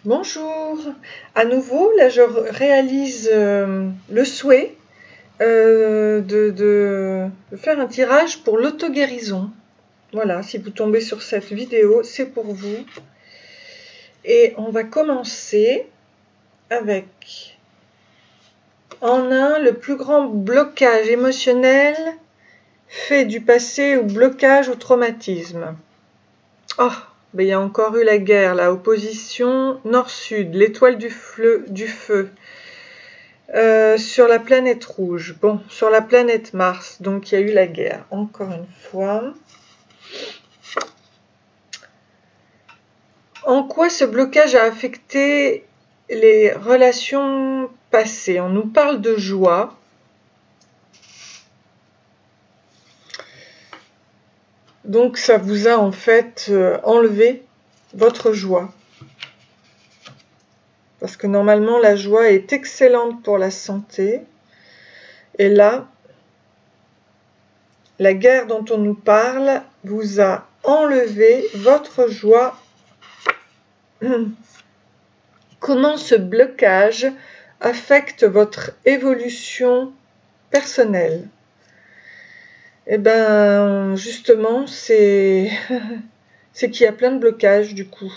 Bonjour, à nouveau, là je réalise le souhait de faire un tirage pour l'auto-guérison. Voilà, si vous tombez sur cette vidéo, c'est pour vous. Et on va commencer avec, en un, le plus grand blocage émotionnel fait du passé ou blocage au traumatisme. Oh, ben, il y a encore eu la guerre, la opposition nord-sud, l'étoile du feu. Sur la planète rouge, bon, sur la planète Mars, donc il y a eu la guerre, encore une fois. En quoi ce blocage a affecté les relations passées? On nous parle de joie. Donc ça vous a en fait enlevé votre joie. Parce que normalement la joie est excellente pour la santé. Et là, la guerre dont on nous parle vous a enlevé votre joie. Comment ce blocage affecte votre évolution personnelle? Eh bien, justement, c'est qu'il y a plein de blocages du coup.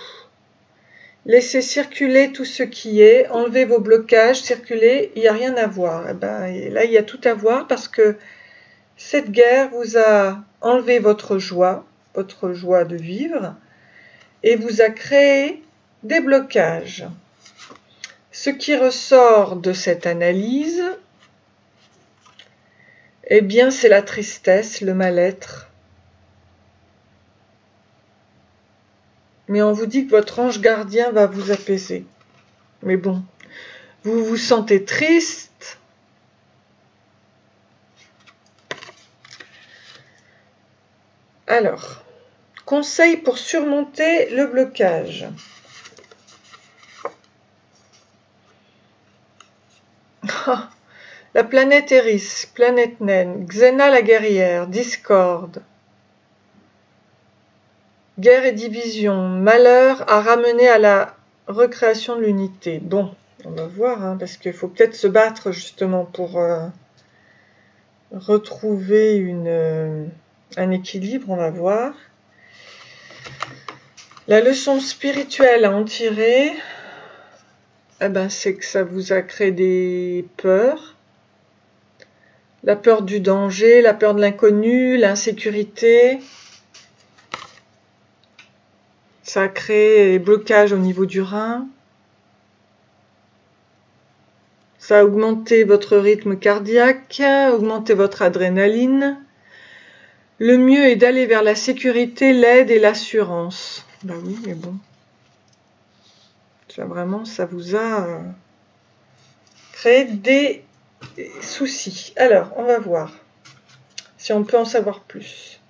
Laissez circuler tout ce qui est, enlevez vos blocages, circulez, il n'y a rien à voir. Eh ben, là, il y a tout à voir parce que cette guerre vous a enlevé votre joie de vivre, et vous a créé des blocages. Ce qui ressort de cette analyse, eh bien, c'est la tristesse, le mal-être. Mais on vous dit que votre ange gardien va vous apaiser. Mais bon, vous vous sentez triste. Alors, conseil pour surmonter le blocage. La planète Eris, planète naine, Xena la guerrière, discorde. Guerre et division, malheur à ramener à la recréation de l'unité. Bon, on va voir, hein, parce qu'il faut peut-être se battre justement pour retrouver un équilibre, on va voir. La leçon spirituelle à en tirer, eh ben, c'est que ça vous a créé des peurs. La peur du danger, la peur de l'inconnu, l'insécurité. Ça a créé des blocages au niveau du rein. Ça a augmenté votre rythme cardiaque, augmenté votre adrénaline. Le mieux est d'aller vers la sécurité, l'aide et l'assurance. Ben oui, mais bon. Ça, vraiment, ça vous a créé des soucis. Alors, on va voir si on peut en savoir plus.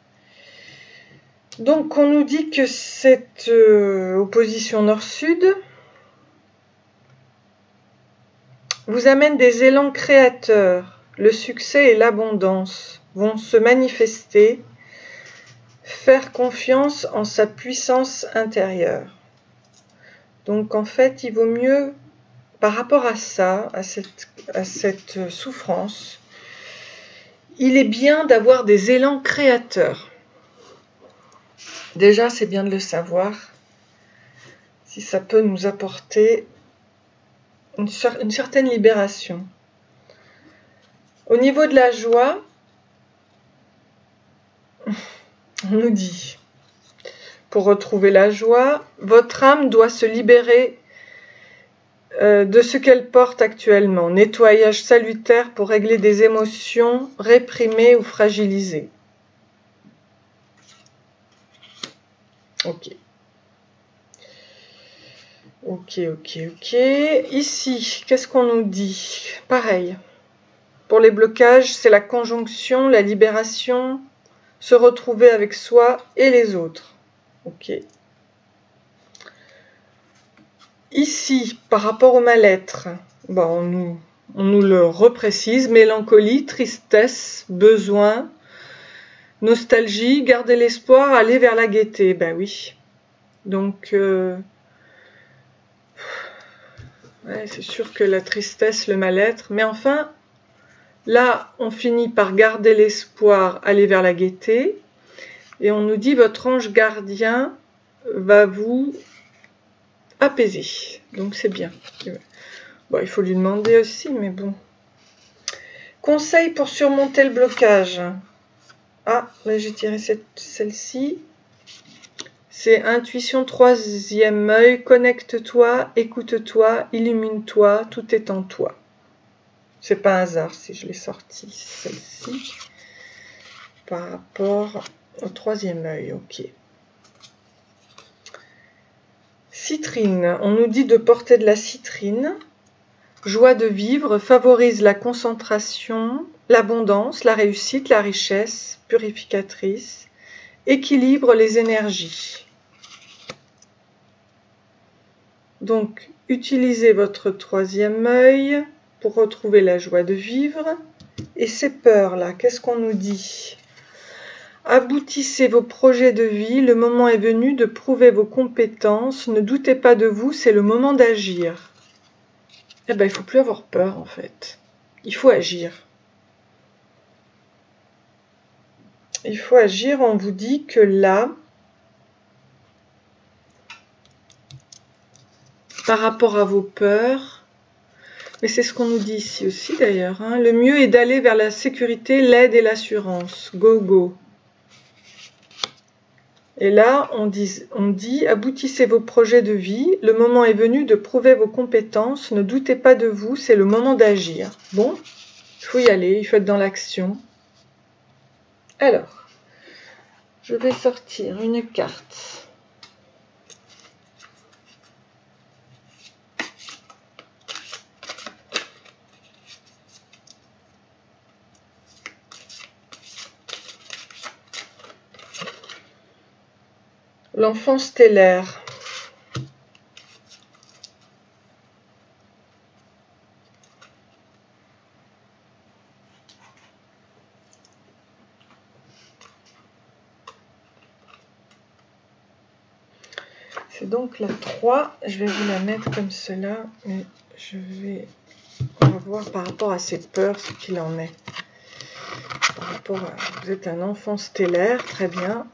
Donc, on nous dit que cette opposition nord-sud vous amène des élans créateurs. Le succès et l'abondance vont se manifester. Faire confiance en sa puissance intérieure. Donc en fait, il vaut mieux, par rapport à ça, à cette souffrance, il est bien d'avoir des élans créateurs. Déjà, c'est bien de le savoir, si ça peut nous apporter une certaine libération. Au niveau de la joie, on nous dit, pour retrouver la joie, votre âme doit se libérer de ce qu'elle porte actuellement. Nettoyage salutaire pour régler des émotions réprimées ou fragilisées. Ok. Ici, qu'est-ce qu'on nous dit? Pareil. Pour les blocages, c'est la conjonction, la libération, se retrouver avec soi et les autres. Ok. Ici, par rapport au mal-être, bon, on nous le reprécise, mélancolie, tristesse, besoin, nostalgie, garder l'espoir, aller vers la gaieté. Ben oui. Donc, Ouais, c'est sûr que la tristesse, le mal-être, mais enfin, là, on finit par garder l'espoir, aller vers la gaieté, et on nous dit votre ange gardien va vous apaiser. Donc c'est bien. Bon, il faut lui demander aussi, mais bon. Conseil pour surmonter le blocage. Ah, là j'ai tiré celle-ci. C'est intuition, troisième œil, connecte-toi, écoute-toi, illumine-toi, tout est en toi. C'est pas un hasard si je l'ai sortie, celle-ci, par rapport au troisième œil, ok. Citrine, on nous dit de porter de la citrine. Joie de vivre, favorise la concentration, l'abondance, la réussite, la richesse, purificatrice, équilibre les énergies. Donc, utilisez votre troisième œil pour retrouver la joie de vivre. Et ces peurs-là, qu'est-ce qu'on nous dit? Aboutissez vos projets de vie, le moment est venu de prouver vos compétences, ne doutez pas de vous, c'est le moment d'agir. Eh bien, il ne faut plus avoir peur, en fait. Il faut agir. Il faut agir, on vous dit que là, par rapport à vos peurs, mais c'est ce qu'on nous dit ici aussi d'ailleurs, hein, le mieux est d'aller vers la sécurité, l'aide et l'assurance. Go, go. Et là, on dit, aboutissez vos projets de vie, le moment est venu de prouver vos compétences, ne doutez pas de vous, c'est le moment d'agir. Bon, il faut y aller, il faut être dans l'action. Alors, je vais sortir une carte. L'enfant stellaire. C'est donc la 3. Je vais vous la mettre comme cela, mais on va voir par rapport à ses peurs ce qu'il en est. Par rapport à, vous êtes un enfant stellaire, très bien.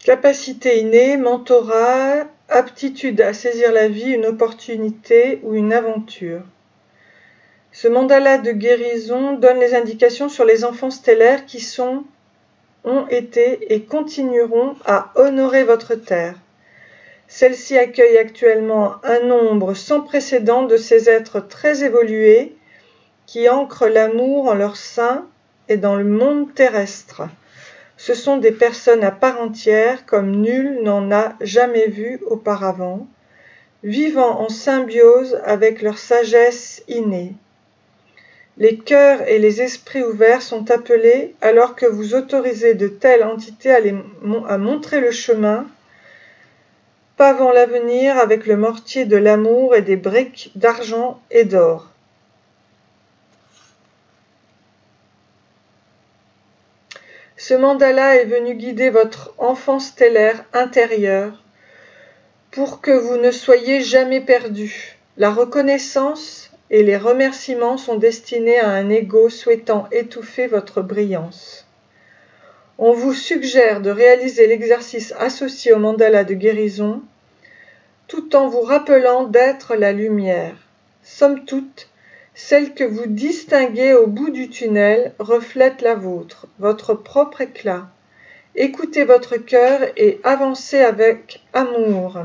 Capacité innée, mentorat, aptitude à saisir la vie, une opportunité ou une aventure. Ce mandala de guérison donne les indications sur les enfants stellaires qui ont été et continueront à honorer votre terre. Celle-ci accueille actuellement un nombre sans précédent de ces êtres très évolués qui ancrent l'amour en leur sein et dans le monde terrestre. Ce sont des personnes à part entière comme nul n'en a jamais vu auparavant, vivant en symbiose avec leur sagesse innée. Les cœurs et les esprits ouverts sont appelés alors que vous autorisez de telles entités à montrer le chemin, pavant l'avenir avec le mortier de l'amour et des briques d'argent et d'or. Ce mandala est venu guider votre enfant stellaire intérieur pour que vous ne soyez jamais perdu. La reconnaissance et les remerciements sont destinés à un ego souhaitant étouffer votre brillance. On vous suggère de réaliser l'exercice associé au mandala de guérison tout en vous rappelant d'être la lumière. Somme toute, celle que vous distinguez au bout du tunnel reflète la vôtre, votre propre éclat. Écoutez votre cœur et avancez avec amour.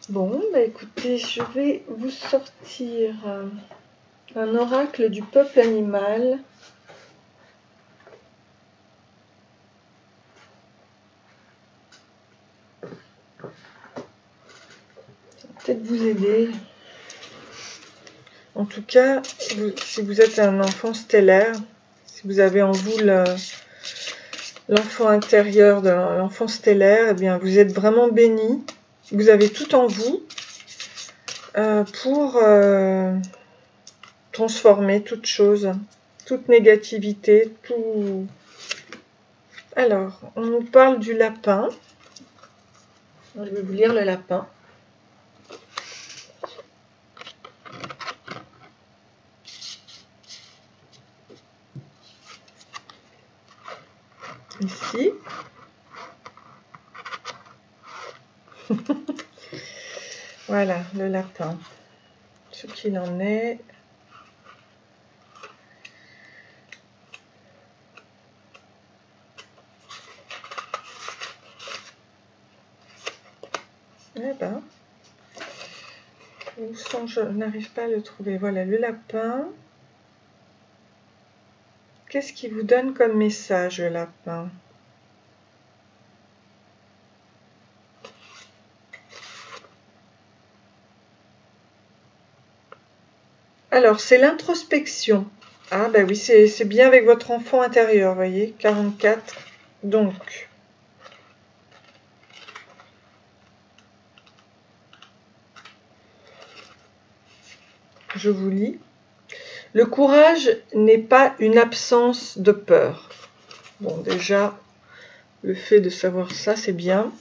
Bon, bah écoutez, je vais vous sortir un oracle du peuple animal. Ça va peut-être vous aider. En tout cas, si vous êtes un enfant stellaire, si vous avez en vous l'enfant intérieur de l'enfant stellaire, eh bien vous êtes vraiment béni. Vous avez tout en vous pour transformer toute chose, toute négativité, tout. Alors, on nous parle du lapin. Je vais vous lire le lapin. Ici. Voilà, le lapin. Ce qu'il en est. Eh ben, je n'arrive pas à le trouver. Voilà, le lapin. Qu'est-ce qu'il vous donne comme message, le lapin? Alors, c'est l'introspection. Ah, ben oui, c'est bien avec votre enfant intérieur, vous voyez, 44. Donc, je vous lis. Le courage n'est pas une absence de peur. Bon, déjà, le fait de savoir ça, c'est bien.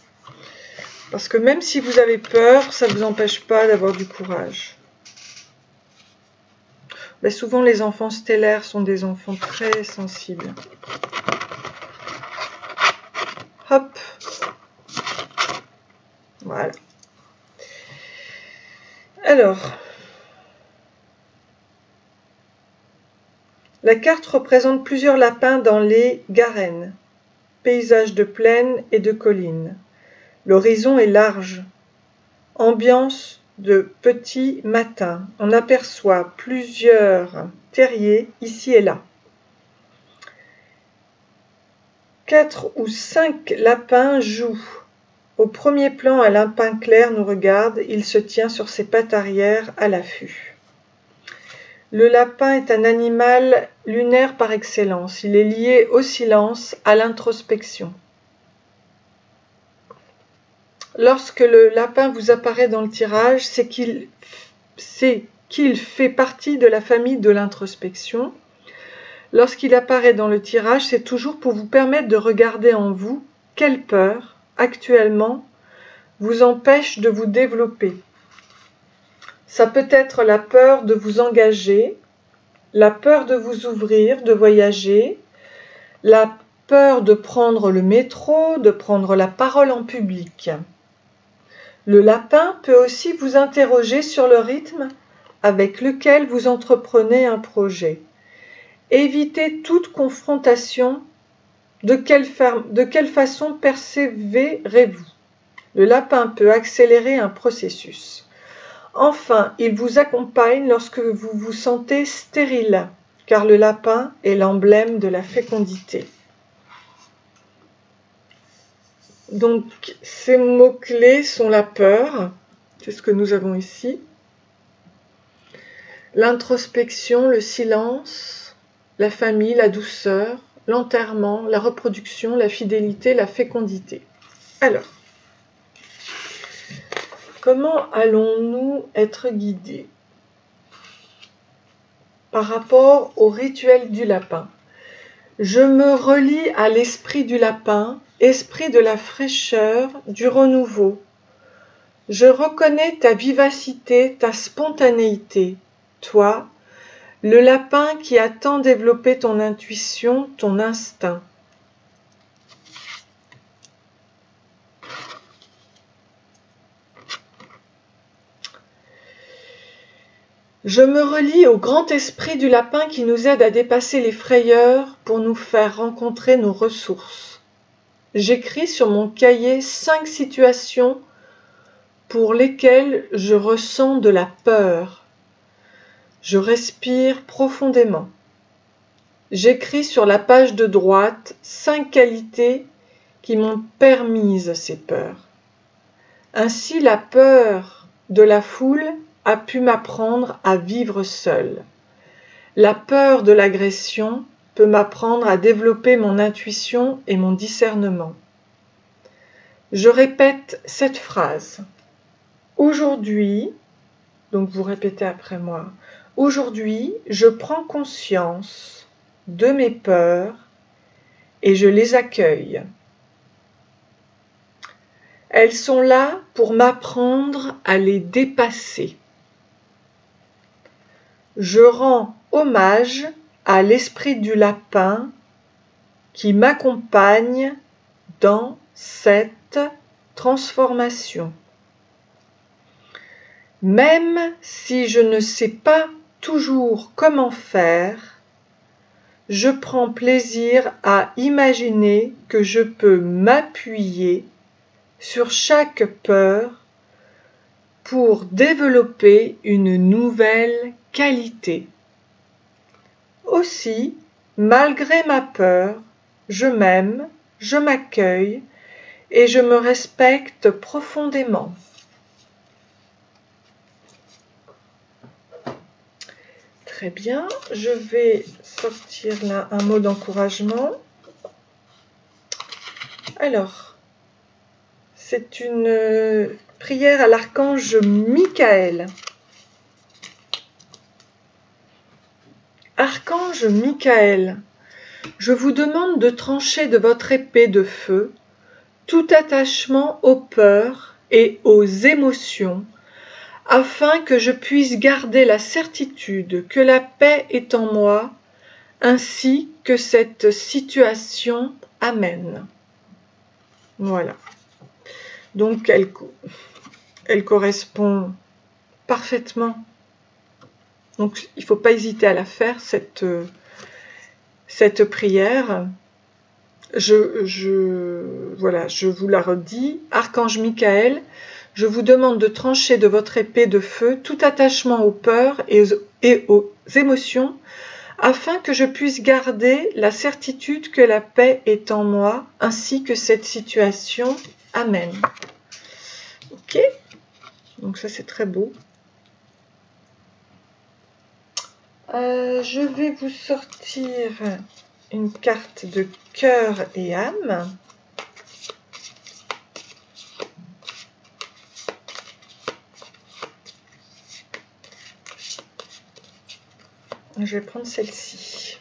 Parce que même si vous avez peur, ça ne vous empêche pas d'avoir du courage. Mais souvent, les enfants stellaires sont des enfants très sensibles. Hop. Voilà. Alors, la carte représente plusieurs lapins dans les Garennes, paysages de plaine et de collines. L'horizon est large. Ambiance de petit matin. On aperçoit plusieurs terriers ici et là. 4 ou 5 lapins jouent. Au premier plan, un lapin clair nous regarde. Il se tient sur ses pattes arrière à l'affût. Le lapin est un animal lunaire par excellence. Il est lié au silence, à l'introspection. Lorsque le lapin vous apparaît dans le tirage, c'est qu'il fait partie de la famille de l'introspection. Lorsqu'il apparaît dans le tirage, c'est toujours pour vous permettre de regarder en vous quelle peur, actuellement, vous empêche de vous développer. Ça peut être la peur de vous engager, la peur de vous ouvrir, de voyager, la peur de prendre le métro, de prendre la parole en public. Le lapin peut aussi vous interroger sur le rythme avec lequel vous entreprenez un projet. Évitez toute confrontation. De quelle façon persévérez-vous? Le lapin peut accélérer un processus. Enfin, il vous accompagne lorsque vous vous sentez stérile, car le lapin est l'emblème de la fécondité. Donc, ces mots-clés sont la peur, c'est ce que nous avons ici, l'introspection, le silence, la famille, la douceur, l'enterrement, la reproduction, la fidélité, la fécondité. Alors, comment allons-nous être guidés par rapport au rituel du lapin? Je me relie à l'esprit du lapin, esprit de la fraîcheur, du renouveau. Je reconnais ta vivacité, ta spontanéité, toi, le lapin qui a tant développé ton intuition, ton instinct. Je me relie au grand esprit du lapin qui nous aide à dépasser les frayeurs pour nous faire rencontrer nos ressources. J'écris sur mon cahier 5 situations pour lesquelles je ressens de la peur. Je respire profondément. J'écris sur la page de droite 5 qualités qui m'ont permise ces peurs. Ainsi, la peur de la foule a pu m'apprendre à vivre seul. La peur de l'agression peut m'apprendre à développer mon intuition et mon discernement. Je répète cette phrase. Aujourd'hui, donc vous répétez après moi, aujourd'hui, je prends conscience de mes peurs et je les accueille. Elles sont là pour m'apprendre à les dépasser. Je rends hommage à l'esprit du lapin qui m'accompagne dans cette transformation. Même si je ne sais pas toujours comment faire, je prends plaisir à imaginer que je peux m'appuyer sur chaque peur pour développer une nouvelle qualité. Aussi, malgré ma peur, je m'aime, je m'accueille et je me respecte profondément. Très bien, je vais sortir là un mot d'encouragement. Alors, c'est une prière à l'archange Michael. Archange Michael, je vous demande de trancher de votre épée de feu tout attachement aux peurs et aux émotions, afin que je puisse garder la certitude que la paix est en moi, ainsi que cette situation amène. Voilà. Donc elle correspond parfaitement. Donc il ne faut pas hésiter à la faire, cette prière. Voilà, je vous la redis. Archange Michael, je vous demande de trancher de votre épée de feu tout attachement aux peurs et aux émotions, afin que je puisse garder la certitude que la paix est en moi, ainsi que cette situation amène. Ok, donc ça c'est très beau. Je vais vous sortir une carte de cœur et âme. Je vais prendre celle-ci.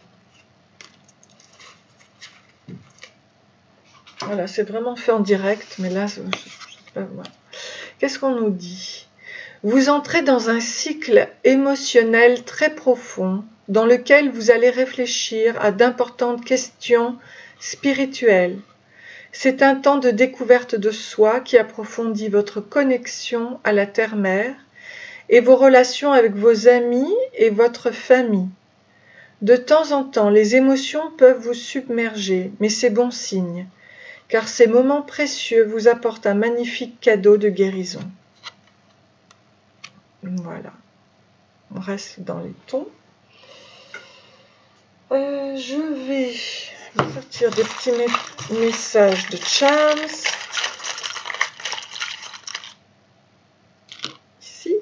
Voilà, c'est vraiment fait en direct, mais là, je sais pas moi. Qu'est-ce qu'on nous dit ? Vous entrez dans un cycle émotionnel très profond, dans lequel vous allez réfléchir à d'importantes questions spirituelles. C'est un temps de découverte de soi qui approfondit votre connexion à la terre-mère et vos relations avec vos amis et votre famille. De temps en temps, les émotions peuvent vous submerger, mais c'est bon signe, car ces moments précieux vous apportent un magnifique cadeau de guérison. Voilà, on reste dans les tons. Je vais sortir des petits messages de Charms. Ici.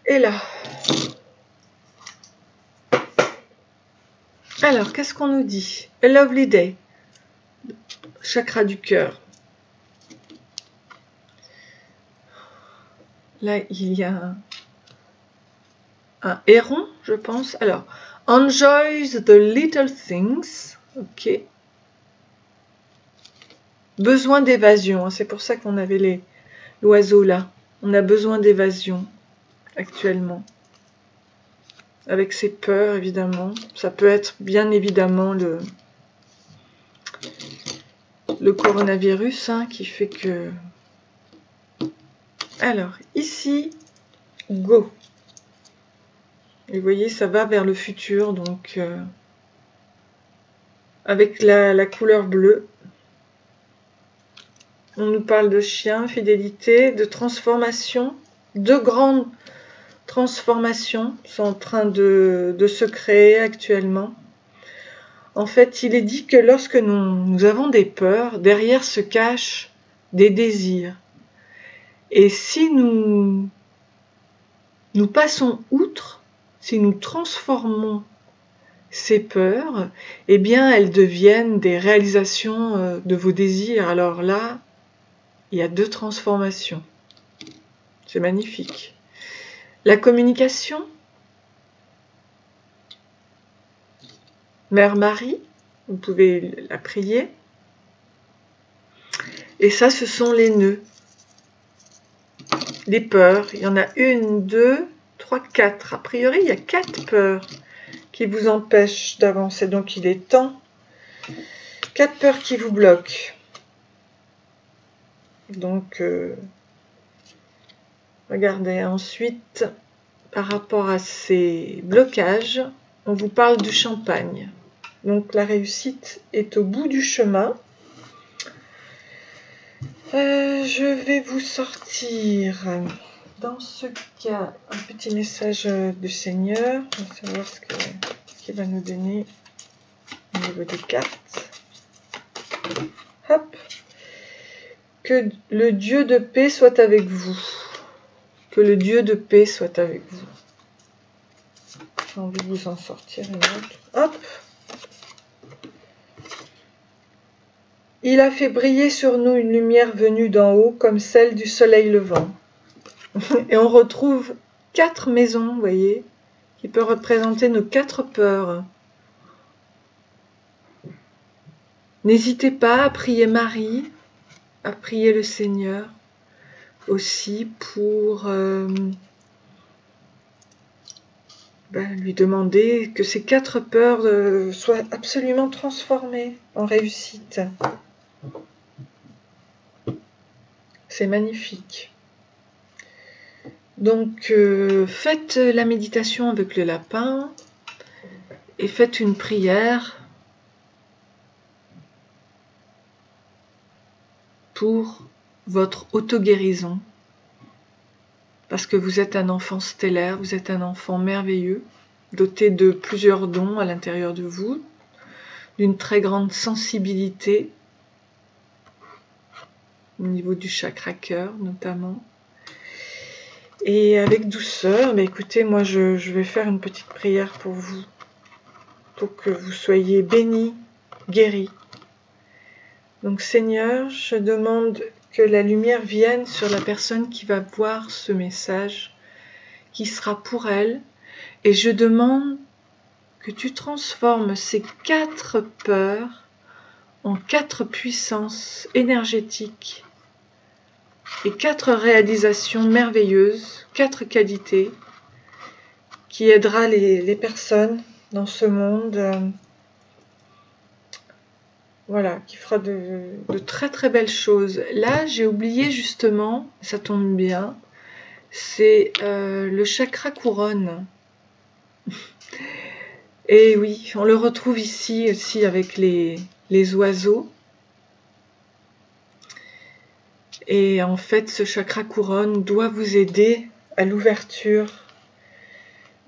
Et là. Alors, qu'est-ce qu'on nous dit? A lovely day. Chakra du cœur. Là, il y a un héron, je pense. Alors, enjoy the little things. Ok. Besoin d'évasion. Hein, c'est pour ça qu'on avait l'oiseau là. On a besoin d'évasion actuellement. Avec ses peurs, évidemment. Ça peut être bien évidemment le coronavirus hein, qui fait que... Alors, ici, go. Et vous voyez, ça va vers le futur, donc avec la couleur bleue. On nous parle de chien, fidélité, de transformation. Deux grandes transformations sont en train de se créer actuellement. En fait, il est dit que lorsque nous avons des peurs, derrière se cachent des désirs. Et si nous passons outre, si nous transformons ces peurs, eh bien elles deviennent des réalisations de vos désirs. Alors là, il y a 2 transformations. C'est magnifique. La communication, Mère Marie, vous pouvez la prier. Et ça, ce sont les nœuds, les peurs. Il y en a 1, 2, 3, 4. A priori, il y a 4 peurs qui vous empêchent d'avancer. Donc, il est temps. 4 peurs qui vous bloquent. Donc, regardez. Ensuite, par rapport à ces blocages, on vous parle du champagne. Donc, la réussite est au bout du chemin. Je vais vous sortir, dans ce cas, un petit message du Seigneur. On va savoir ce qu'il va nous donner au niveau des cartes. Hop. Que le Dieu de paix soit avec vous. Que le Dieu de paix soit avec vous. J'ai envie de vous en sortir une autre. Hop. Il a fait briller sur nous une lumière venue d'en haut, comme celle du soleil levant. Et on retrouve 4 maisons, vous voyez, qui peuvent représenter nos 4 peurs. N'hésitez pas à prier Marie, à prier le Seigneur aussi pour lui demander que ces 4 peurs soient absolument transformées en réussite. C'est magnifique. Donc, faites la méditation avec le lapin et faites une prière pour votre auto-guérison. Parce que vous êtes un enfant stellaire, vous êtes un enfant merveilleux, doté de plusieurs dons à l'intérieur de vous, d'une très grande sensibilité, au niveau du chakra cœur notamment. Et avec douceur, écoutez, moi je vais faire une petite prière pour vous, pour que vous soyez bénis, guéris. Donc Seigneur, je demande que la lumière vienne sur la personne qui va voir ce message, qui sera pour elle, et je demande que tu transformes ces 4 peurs en 4 puissances énergétiques et 4 réalisations merveilleuses, 4 qualités qui aidera les personnes dans ce monde, voilà, qui fera de très très belles choses. Là, j'ai oublié justement, ça tombe bien, c'est le chakra couronne. Et oui, on le retrouve ici aussi avec les oiseaux. Et en fait, ce chakra couronne doit vous aider à l'ouverture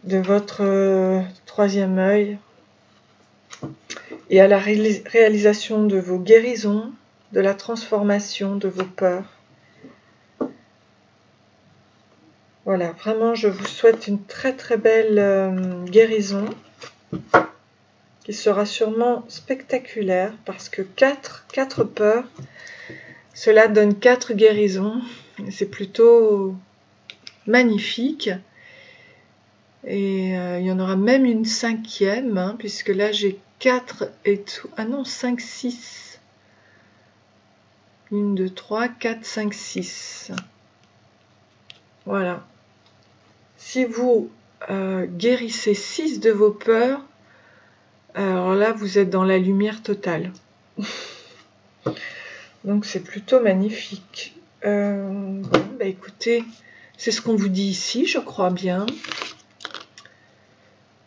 de votre 3e œil et à la réalisation de vos guérisons, de la transformation de vos peurs. Voilà, vraiment, je vous souhaite une très très belle guérison qui sera sûrement spectaculaire parce que 4 peurs, cela donne 4 guérisons. C'est plutôt magnifique. Et il y en aura même une 5e, puisque là j'ai 4 et tout. Ah non, 5, 6. 1, 2, 3, 4, 5, 6. Voilà. Si vous guérissez 6 de vos peurs, alors là vous êtes dans la lumière totale. Donc c'est plutôt magnifique. Écoutez, c'est ce qu'on vous dit ici, je crois bien.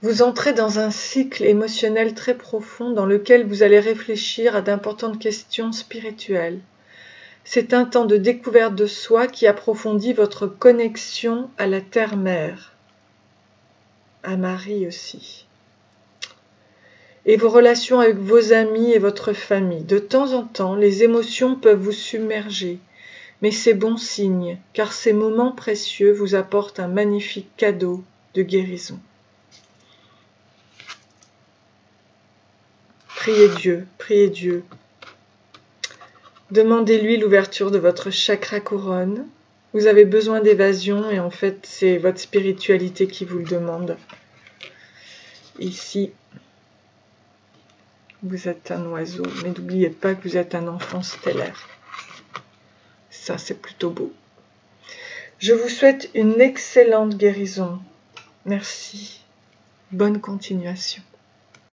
Vous entrez dans un cycle émotionnel très profond dans lequel vous allez réfléchir à d'importantes questions spirituelles. C'est un temps de découverte de soi qui approfondit votre connexion à la Terre-Mère, à Marie aussi. et vos relations avec vos amis et votre famille. De temps en temps, les émotions peuvent vous submerger, mais c'est bon signe, car ces moments précieux vous apportent un magnifique cadeau de guérison. Priez Dieu, priez Dieu. Demandez-lui l'ouverture de votre chakra couronne. Vous avez besoin d'évasion et en fait, c'est votre spiritualité qui vous le demande. Ici, vous êtes un oiseau, mais n'oubliez pas que vous êtes un enfant stellaire. Ça, c'est plutôt beau. Je vous souhaite une excellente guérison. Merci. Bonne continuation.